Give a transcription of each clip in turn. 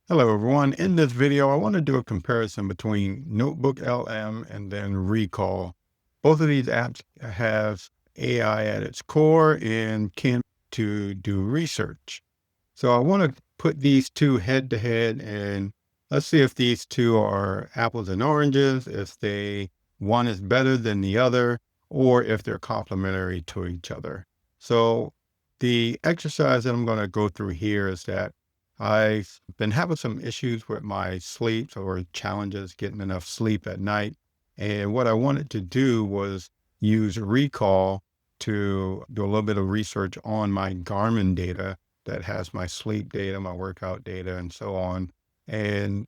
Hello everyone. In this video, I want to do a comparison between NotebookLM and then Recall. Both of these apps have AI at its core and can to do research. So I want to put these two head to head and let's see if these two are apples and oranges, if one is better than the other, or if they're complementary to each other. So the exercise that I'm going to go through here is that I've been having some issues with my sleep or challenges getting enough sleep at night. And what I wanted to do was use Recall to do a little bit of research on my Garmin data that has my sleep data, my workout data, and so on, and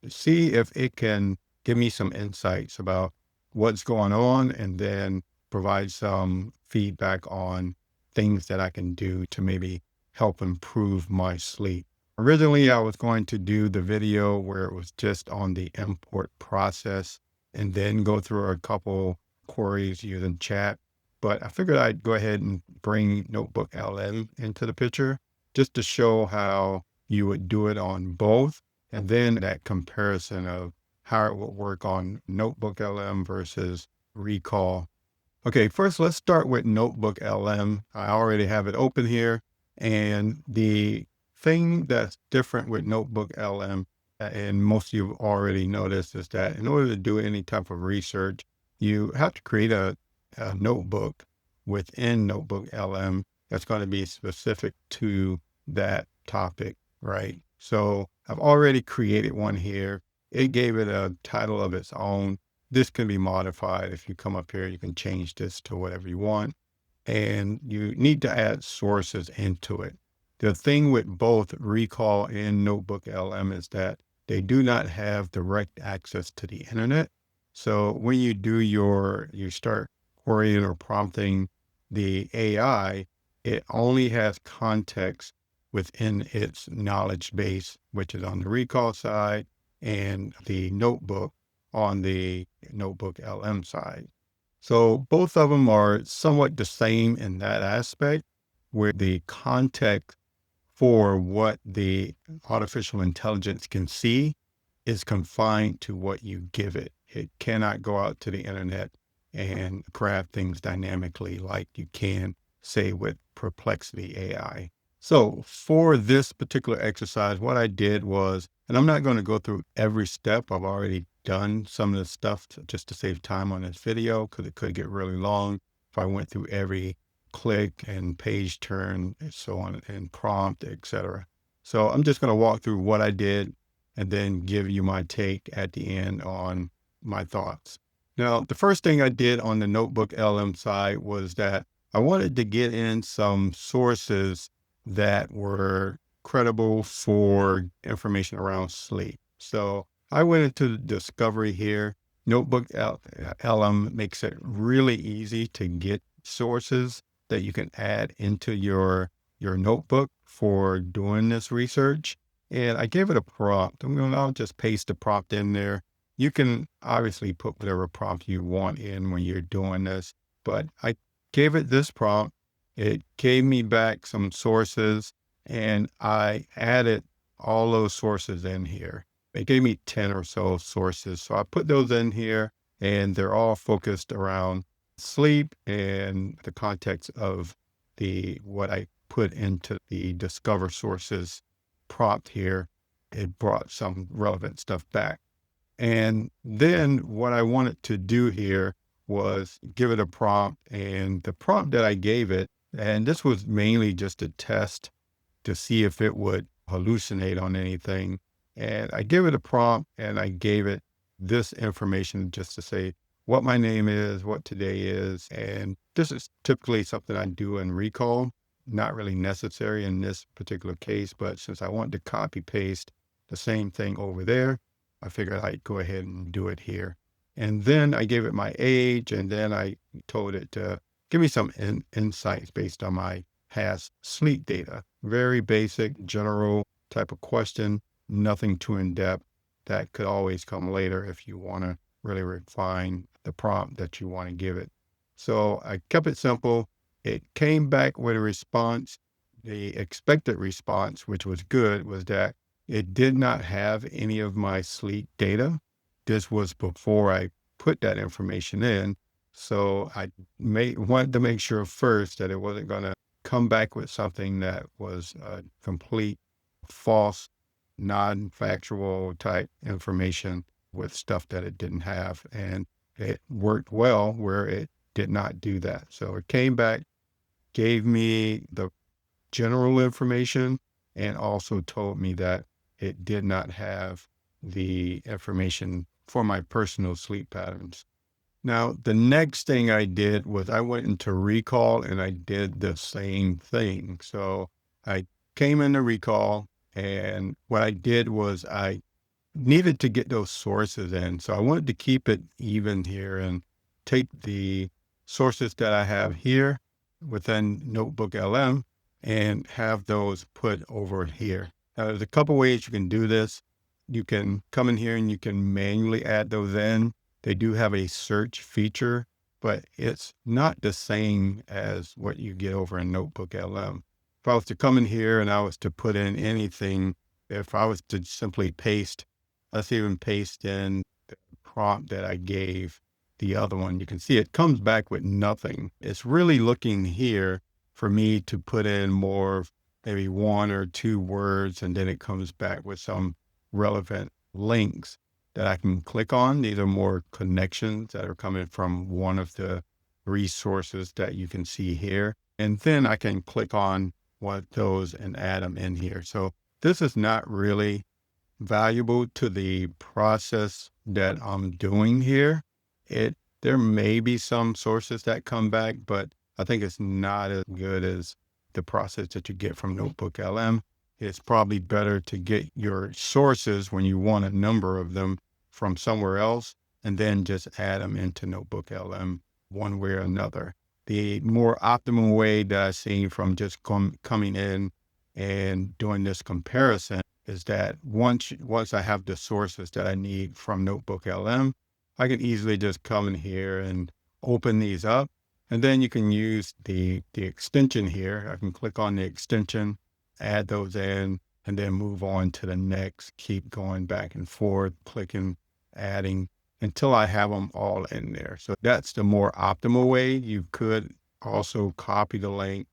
see if it can give me some insights about what's going on and then provide some feedback on things that I can do to maybe help improve my sleep. Originally, I was going to do the video where it was just on the import process and then go through a couple queries using chat. But I figured I'd go ahead and bring NotebookLM into the picture just to show how you would do it on both. And then that comparison of how it would work on NotebookLM versus Recall. Okay, first let's start with NotebookLM. I already have it open here. And the thing that's different with NotebookLM, and most of you have already noticed, is that in order to do any type of research, you have to create a notebook within NotebookLM that's going to be specific to that topic, right? So I've already created one here. It gave it a title of its own. This can be modified. If you come up here, you can change this to whatever you want. And you need to add sources into it. The thing with both Recall and NotebookLM is that they do not have direct access to the internet. So when you start querying or prompting the AI, it only has context within its knowledge base, which is on the Recall side, and the notebook on the NotebookLM side. So both of them are somewhat the same in that aspect, where the context for what the artificial intelligence can see is confined to what you give it. It cannot go out to the internet and craft things dynamically like you can, say, with Perplexity AI. So for this particular exercise, what I did was, and I'm not going to go through every step. I've already done some of the stuff just to save time on this video because it could get really long if I went through every click and page turn and so on and prompt, etc. So I'm just going to walk through what I did and then give you my take at the end on my thoughts. Now, the first thing I did on the NotebookLM side was that I wanted to get in some sources that were credible for information around sleep. So I went into the discovery here. NotebookLM makes it really easy to get sources that you can add into your notebook for doing this research. And I gave it a prompt. I'll just paste the prompt in there. You can obviously put whatever prompt you want in when you're doing this, but I gave it this prompt. It gave me back some sources and I added all those sources in here. It gave me 10 or so sources. So I put those in here and they're all focused around sleep and the context of what I put into the discover sources prompt here. It brought some relevant stuff back. And then what I wanted to do here was give it a prompt, and the prompt that I gave it, and this was mainly just a test to see if it would hallucinate on anything. And I gave it a prompt and I gave it this information just to say what my name is, what today is. And this is typically something I do in Recall, not really necessary in this particular case, but since I want to copy paste the same thing over there, I figured I'd go ahead and do it here. And then I gave it my age, and then I told it to give me some insights based on my past sleep data. Very basic, general type of question, nothing too in-depth. That could always come later if you want to really refine the prompt that you want to give it. So I kept it simple. It came back with a response. The expected response, which was good, was that it did not have any of my sleep data. This was before I put that information in. So I wanted to make sure first that it wasn't going to come back with something that was complete false, non-factual type information with stuff that it didn't have. And it worked well where it did not do that. So it came back, gave me the general information, and also told me that it did not have the information for my personal sleep patterns. Now, the next thing I did was I went into recall and I did the same thing. So I came into recall, and what I did was I needed to get those sources in. So I wanted to keep it even here and take the sources that I have here within NotebookLM and have those put over here. Now, there's a couple ways you can do this. You can come in here and you can manually add those in. They do have a search feature, but it's not the same as what you get over in NotebookLM. If I was to come in here and I was to put in anything, if I was to simply let's even paste in the prompt that I gave the other one. You can see it comes back with nothing. It's really looking here for me to put in more, maybe 1 or 2 words, and then it comes back with some relevant links that I can click on. These are more connections that are coming from one of the resources that you can see here. And then I can click on one of those and add them in here. So this is not really valuable to the process that I'm doing here. There may be some sources that come back, but I think it's not as good as the process that you get from NotebookLM. It's probably better to get your sources when you want a number of them from somewhere else and then just add them into NotebookLM one way or another. The more optimal way that I've seen from just coming in and doing this comparison is that once I have the sources that I need from NotebookLM, I can easily just come in here and open these up. And then you can use the extension here. I can click on the extension, add those in, and then move on to the next, keep going back and forth, clicking, adding until I have them all in there. So that's the more optimal way. You could also copy the link,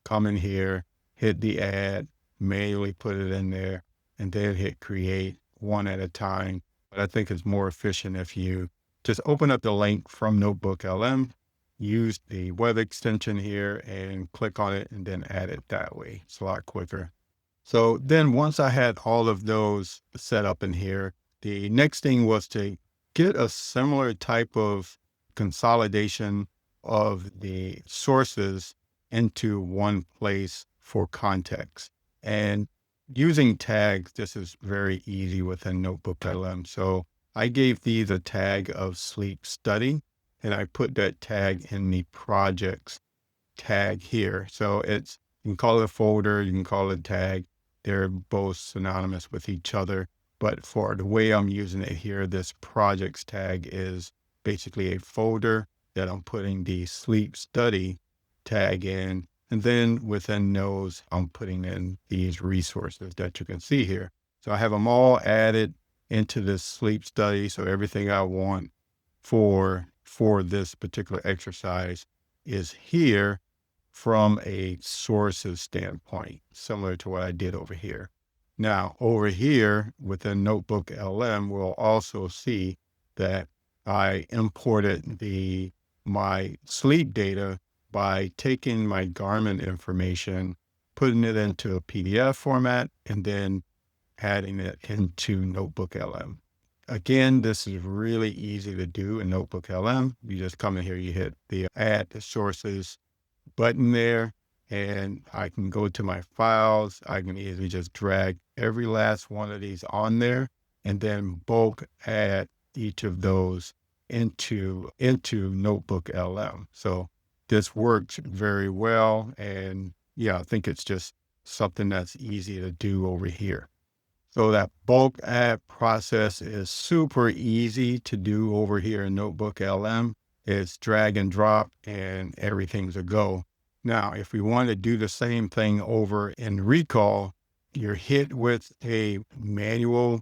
come in here, hit the add, manually put it in there, and then hit create one at a time. But I think it's more efficient if you just open up the link from NotebookLM, use the web extension here and click on it and then add it that way. It's a lot quicker. So then once I had all of those set up in here, the next thing was to get a similar type of consolidation of the sources into one place for context. And using tags, this is very easy within NotebookLM. So I gave these a tag of sleep study, and I put that tag in the projects tag here. So you can call it a folder, you can call it a tag. They're both synonymous with each other. But for the way I'm using it here, this projects tag is basically a folder that I'm putting the sleep study tag in. And then within those, I'm putting in these resources that you can see here. So I have them all added into this sleep study. So everything I want for this particular exercise is here from a sources standpoint, similar to what I did over here. Now, over here within NotebookLM, we'll also see that I imported my sleep data by taking my Garmin information, putting it into a PDF format, and then adding it into NotebookLM. Again, this is really easy to do in NotebookLM. You just come in here, you hit the add the sources button there, and I can go to my files. I can easily just drag every last one of these on there and then bulk add each of those into NotebookLM. So this works very well. And yeah, I think it's just something that's easy to do over here. So that bulk add process is super easy to do over here in NotebookLM. It's drag and drop and everything's a go. Now, if we want to do the same thing over in Recall, you're hit with a manual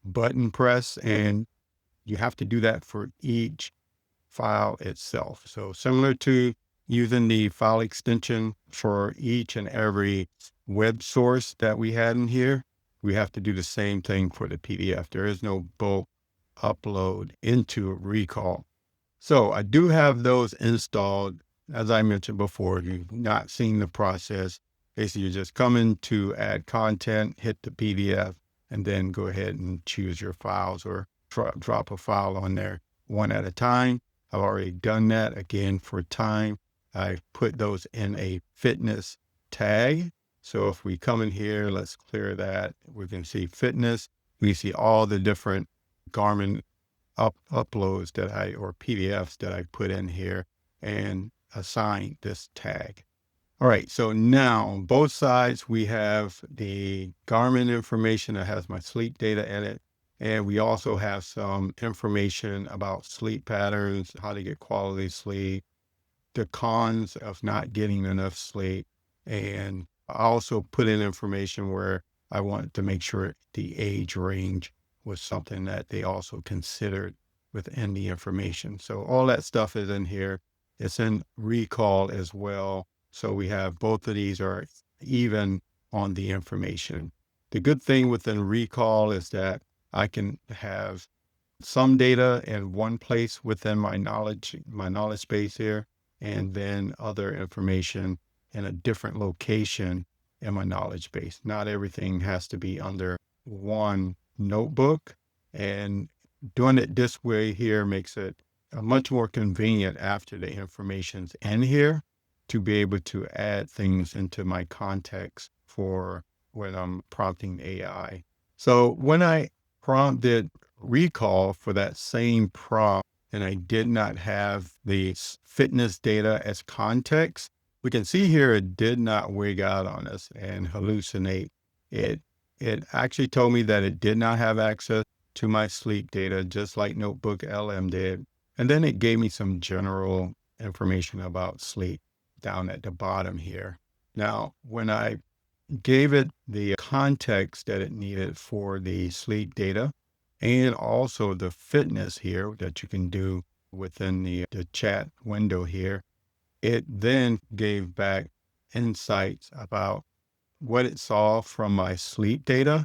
button press, and you have to do that for each file itself. So similar to using the file extension for each and every web source that we had in here, we have to do the same thing for the PDF. There is no bulk upload into Recall. So I do have those installed. As I mentioned before, if you've not seen the process, basically you just come in to add content, hit the PDF, and then go ahead and choose your files or drop a file on there one at a time. I've already done that. Again, for time, I put those in a fitness tag. So if we come in here, let's clear that. We can see fitness. We see all the different Garmin uploads that or PDFs that I put in here and assign this tag. All right, so now on both sides, we have the Garmin information that has my sleep data in it. And we also have some information about sleep patterns, how to get quality sleep, the cons of not getting enough sleep. And I also put in information where I wanted to make sure the age range was something that they also considered within the information. So all that stuff is in here. It's in Recall as well. So we have both of these are even on the information. The good thing within Recall is that I can have some data in one place within my knowledge base here, and then other information in a different location in my knowledge base. Not everything has to be under one notebook, and doing it this way here makes it much more convenient after the information's in here to be able to add things into my context for when I'm prompting AI. So when I prompted Recall for that same prompt, and I did not have the fitness data as context, we can see here it did not wig out on us and hallucinate. It it actually told me that it did not have access to my sleep data, just like NotebookLM did. And then it gave me some general information about sleep down at the bottom here. Now, when I gave it the context that it needed for the sleep data and also the fitness here that you can do within the chat window here, it then gave back insights about what it saw from my sleep data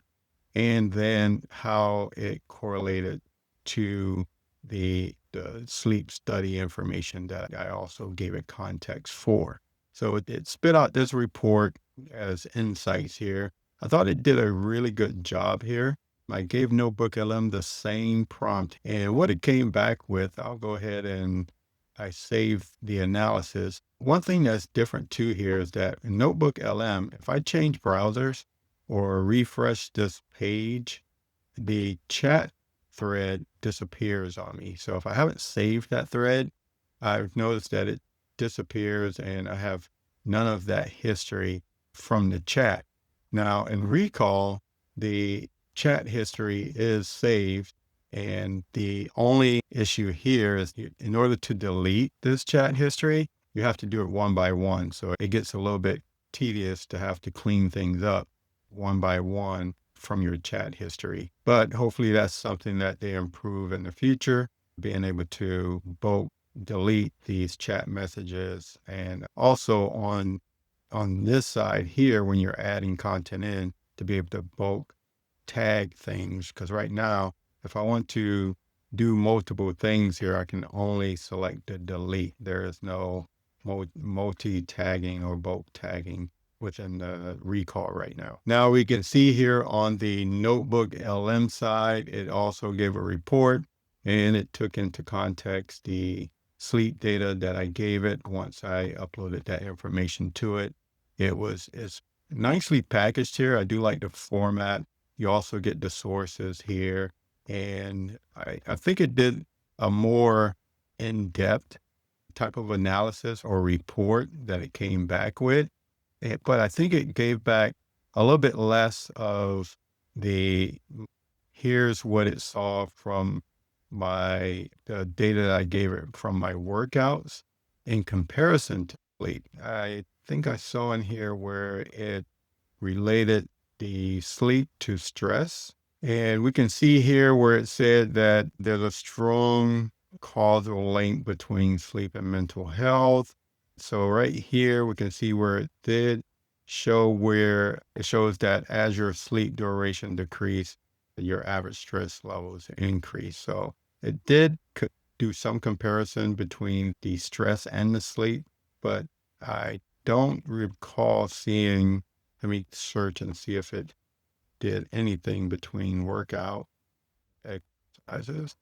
and then how it correlated to the sleep study information that I also gave it context for. So it spit out this report as insights here. I thought it did a really good job here. I gave NotebookLM the same prompt, and what it came back with, I'll go ahead and I saved the analysis. One thing that's different too here is that in NotebookLM, if I change browsers or refresh this page, the chat thread disappears on me. So if I haven't saved that thread, I've noticed that it disappears and I have none of that history from the chat. Now in Recall, the chat history is saved. And the only issue here is in order to delete this chat history, you have to do it one by one. So it gets a little bit tedious to have to clean things up one by one from your chat history. But hopefully that's something that they improve in the future, being able to bulk delete these chat messages. And also on this side here, when you're adding content in, to be able to bulk tag things. Because right now, if I want to do multiple things here, I can only select the delete. There is no multi-tagging or bulk tagging within the Recall right now. Now we can see here on the NotebookLM side, it also gave a report and it took into context the sleep data that I gave it once I uploaded that information to it. It's nicely packaged here. I do like the format. You also get the sources here. And I think it did a more in-depth type of analysis or report that it came back with. But I think it gave back a little bit less of here's what it saw from the data that I gave it from my workouts in comparison to sleep. I think I saw in here where it related the sleep to stress. And we can see here where it said that there's a strong causal link between sleep and mental health. So right here, we can see where it did show where it shows that as your sleep duration decrease, your average stress levels increase. So it did do some comparison between the stress and the sleep, but I don't recall seeing, let me search and see if it did anything between workout exercises.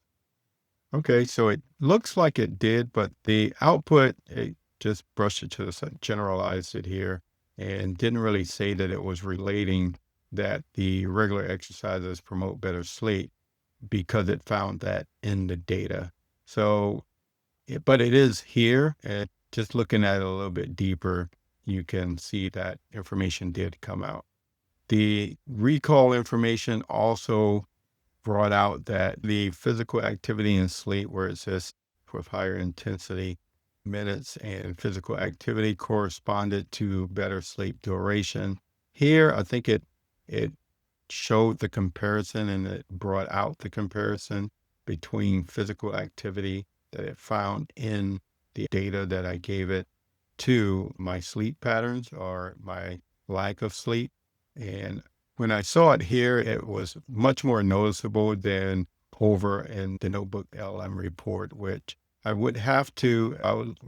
Okay, so it looks like it did, but the output, it just brushed it to the side, generalized it here, and didn't really say that it was relating that the regular exercises promote better sleep because it found that in the data. So, but it is here, and just looking at it a little bit deeper, you can see that information did come out. The recall information also brought out that the physical activity and sleep, where it says with higher intensity minutes and physical activity corresponded to better sleep duration. Here, I think it showed the comparison and it brought out the comparison between physical activity that it found in the data that I gave it to my sleep patterns or my lack of sleep. And when I saw it here, it was much more noticeable than over in the Notebook LM report, which I would have to,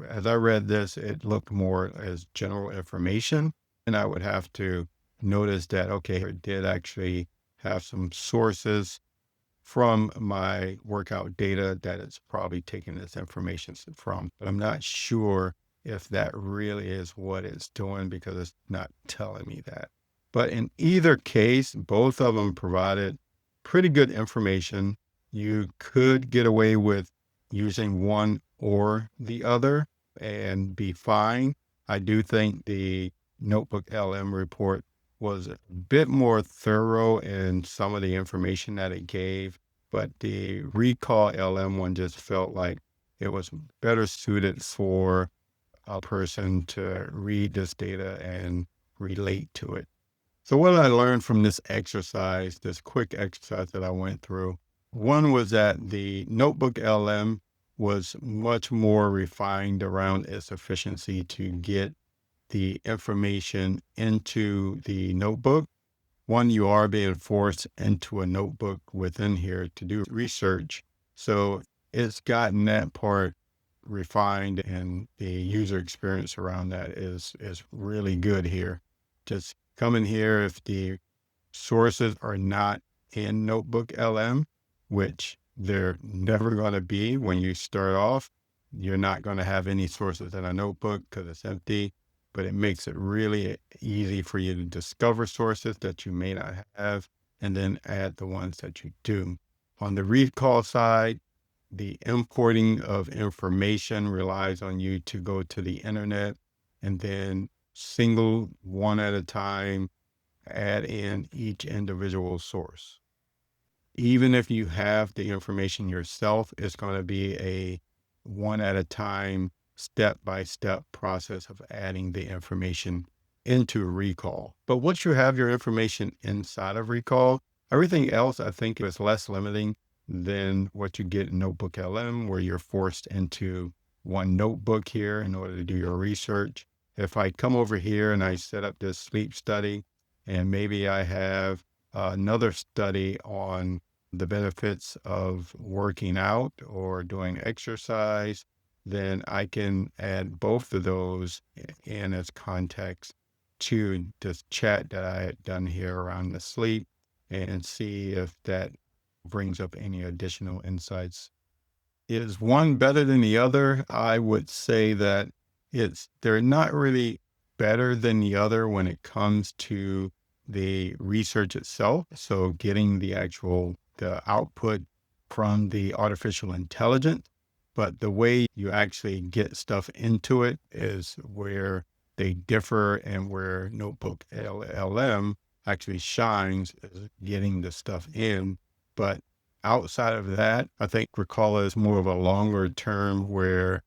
as I read this, it looked more as general information. And I would have to notice that, okay, it did actually have some sources from my workout data that it's probably taking this information from. But I'm not sure if that really is what it's doing because it's not telling me that. But in either case, both of them provided pretty good information. You could get away with using one or the other and be fine. I do think the Notebook LM report was a bit more thorough in some of the information that it gave, but the Recall LM one just felt like it was better suited for a person to read this data and relate to it. So what did I learn from this exercise, this quick exercise that I went through? One was that the Notebook LM was much more refined around its efficiency to get the information into the notebook. One, you are being forced into a notebook within here to do research. So it's gotten that part refined and the user experience around that is really good here. Just come in here if the sources are not in Notebook LM, which they're never going to be when you start off. You're not going to have any sources in a notebook because it's empty, but it makes it really easy for you to discover sources that you may not have and then add the ones that you do. On the recall side, the importing of information relies on you to go to the internet and then single one at a time add in each individual source. Even if you have the information yourself, it's going to be a one at a time, step by step process of adding the information into recall. But once you have your information inside of recall, everything else I think is less limiting than what you get in Notebook LM, where you're forced into one notebook here in order to do your research. If I come over here and I set up this sleep study, and maybe I have another study on the benefits of working out or doing exercise, then I can add both of those in as context to this chat that I had done here around the sleep and see if that brings up any additional insights. Is one better than the other? I would say that they're not really better than the other when it comes to the research itself. So getting the output from the artificial intelligence, but the way you actually get stuff into it is where they differ and where Notebook LM actually shines is getting the stuff in. But outside of that, I think Recall is more of a longer term where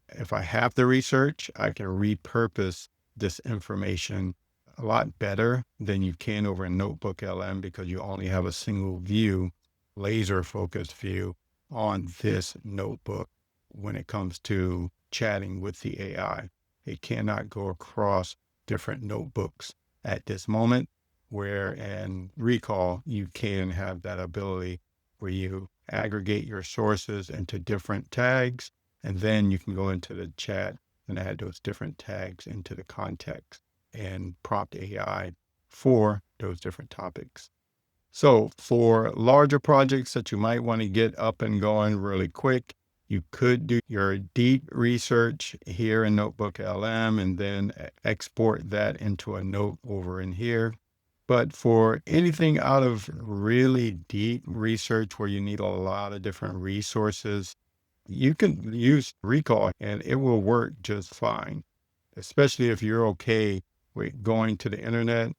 if I have the research, I can repurpose this information a lot better than you can over in NotebookLM because you only have a single view, laser focused view on this notebook when it comes to chatting with the AI. It cannot go across different notebooks at this moment, where in Recall, you can have that ability where you aggregate your sources into different tags, and then you can go into the chat and add those different tags into the context and prompt AI for those different topics. So for larger projects that you might want to get up and going really quick, you could do your deep research here in NotebookLM and then export that into a note over in here. But for anything out of really deep research where you need a lot of different resources, you can use Recall and it will work just fine, especially if you're okay with going to the internet,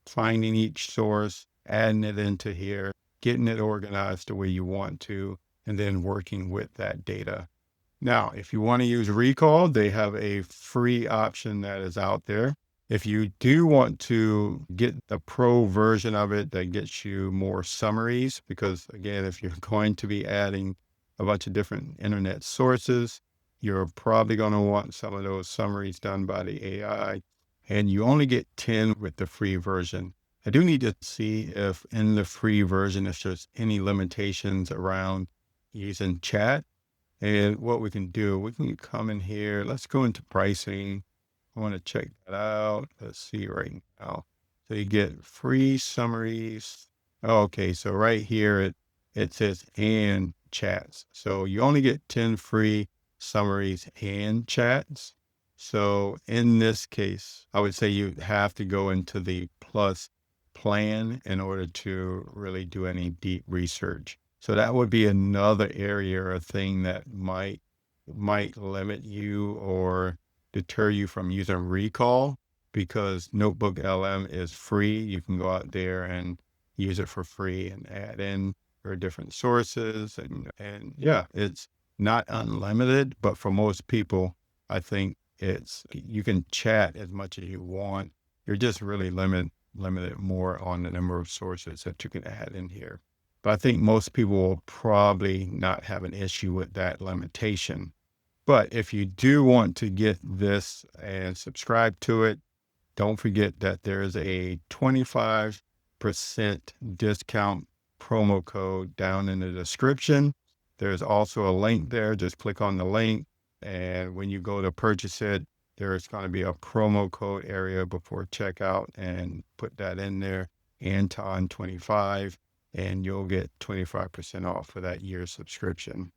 finding each source, adding it into here, getting it organized the way you want to, and then working with that data. Now, if you want to use Recall, they have a free option that is out there. If you do want to get the pro version of it that gets you more summaries, because again, if you're going to be adding a bunch of different internet sources, you're probably going to want some of those summaries done by the AI, and you only get 10 with the free version. I do need to see if in the free version, if there's any limitations around using chat. And what we can do, we can come in here. Let's go into pricing. I want to check that out. Let's see right now. So you get free summaries. Okay, so right here it says and chats. So you only get 10 free summaries and chats. So in this case, I would say you have to go into the plus plan in order to really do any deep research. So that would be another area or thing that might limit you or deter you from using Recall, because NotebookLM is free. You can go out there and use it for free and add in your different sources and yeah, it's not unlimited, but for most people, I think you can chat as much as you want. You're just really limited more on the number of sources that you can add in here. But I think most people will probably not have an issue with that limitation. But if you do want to get this and subscribe to it, don't forget that there is a 25% discount promo code down in the description. There's also a link there. Just click on the link. And when you go to purchase it, there's going to be a promo code area before checkout, and put that in there, Anton25, and you'll get 25% off for that year's subscription.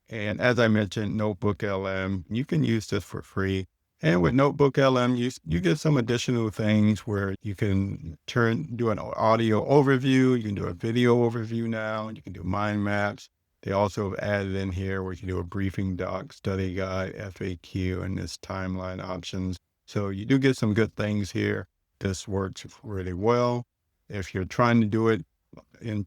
And as I mentioned, NotebookLM, you can use this for free. And with NotebookLM, you get some additional things where you can do an audio overview. You can do a video overview now. You can do mind maps. They also have added in here where you can do a briefing doc, study guide, FAQ, and this timeline options. So you do get some good things here. This works really well. If you're trying to do it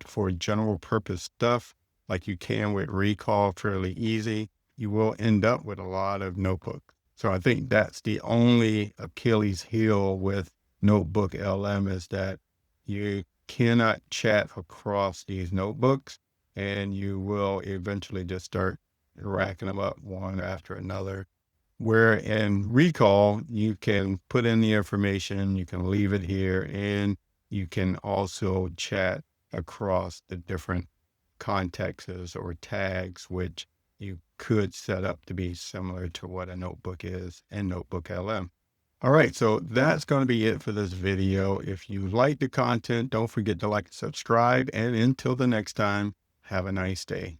for general purpose stuff, like you can with Recall fairly easy, you will end up with a lot of notebooks. So I think that's the only Achilles heel with NotebookLM, is that you cannot chat across these notebooks, and you will eventually just start racking them up one after another. Where in Recall, you can put in the information, you can leave it here, and you can also chat across the different contexts or tags, which you could set up to be similar to what a notebook is in NotebookLM. All right, so that's going to be it for this video. If you like the content, don't forget to like and subscribe. And until the next time, have a nice day.